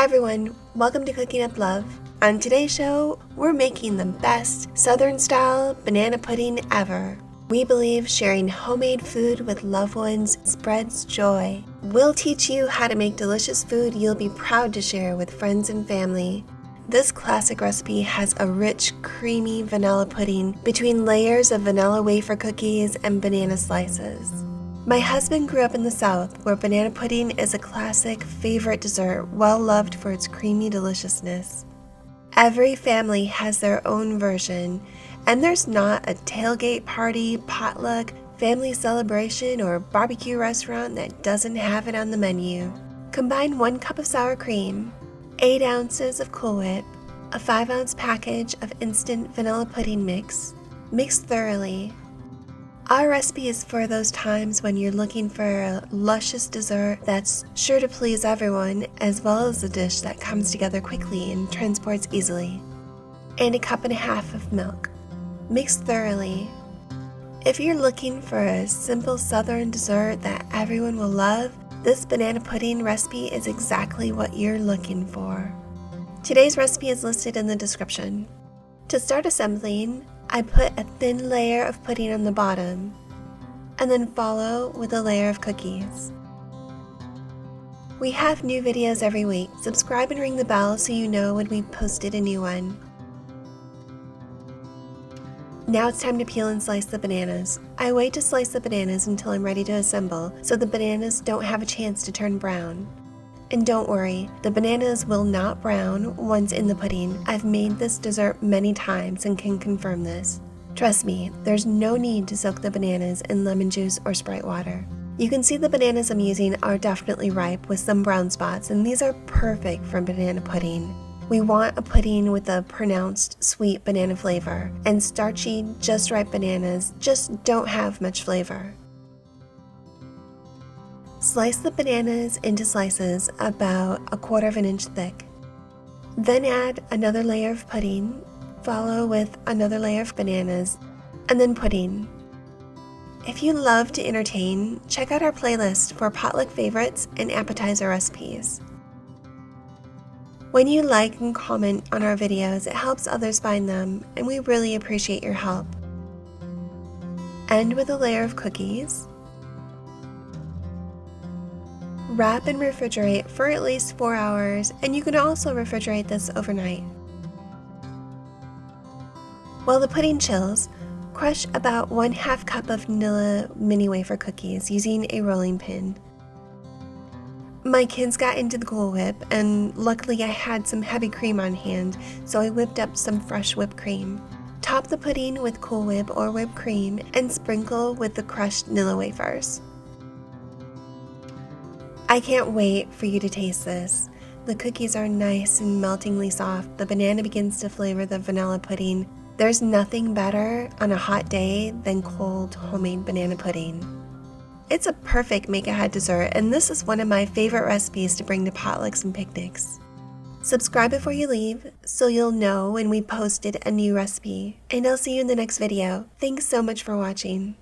everyone, welcome to Cooking Up Love. On today's show, we're making the best Southern-style banana pudding ever. We believe sharing homemade food with loved ones spreads joy. We'll teach you how to make delicious food you'll be proud to share with friends and family. This classic recipe has a rich, creamy vanilla pudding between layers of vanilla wafer cookies and banana slices. My husband grew up in the South, where banana pudding is a classic favorite dessert, well loved for its creamy deliciousness. Every family has their own version, and there's not a tailgate party, potluck, family celebration, or barbecue restaurant that doesn't have it on the menu. Combine 1 cup of sour cream, 8 ounces of Cool Whip, a 5-ounce package of instant vanilla pudding mix. Mix thoroughly. Our recipe is for those times when you're looking for a luscious dessert that's sure to please everyone, as well as a dish that comes together quickly and transports easily. And a 1.5 cups of milk. Mix thoroughly. If you're looking for a simple southern dessert that everyone will love, this banana pudding recipe is exactly what you're looking for. Today's recipe is listed in the description. To start assembling, I put a thin layer of pudding on the bottom, and then follow with a layer of cookies. We have new videos every week. Subscribe and ring the bell so you know when we've posted a new one. Now it's time to peel and slice the bananas. I wait to slice the bananas until I'm ready to assemble, so the bananas don't have a chance to turn brown. And don't worry, the bananas will not brown once in the pudding. I've made this dessert many times and can confirm this. Trust me, there's no need to soak the bananas in lemon juice or Sprite water. You can see the bananas I'm using are definitely ripe with some brown spots, and these are perfect for banana pudding. We want a pudding with a pronounced sweet banana flavor, and starchy, just ripe bananas just don't have much flavor. Slice the bananas into slices about 1/4 inch thick. Then add another layer of pudding, follow with another layer of bananas, and then pudding. If you love to entertain, check out our playlist for potluck favorites and appetizer recipes. When you like and comment on our videos, it helps others find them, and we really appreciate your help. End with a layer of cookies. Wrap and refrigerate for at least 4 hours, and you can also refrigerate this overnight. While the pudding chills, crush about 1/2 cup of vanilla mini wafer cookies using a rolling pin. My kids got into the Cool Whip, and luckily I had some heavy cream on hand, so I whipped up some fresh whipped cream. Top the pudding with Cool Whip or whipped cream and sprinkle with the crushed vanilla wafers. I can't wait for you to taste this. The cookies are nice and meltingly soft. The banana begins to flavor the vanilla pudding. There's nothing better on a hot day than cold homemade banana pudding. It's a perfect make-ahead dessert, and this is one of my favorite recipes to bring to potlucks and picnics. Subscribe before you leave so you'll know when we posted a new recipe, and I'll see you in the next video. Thanks so much for watching.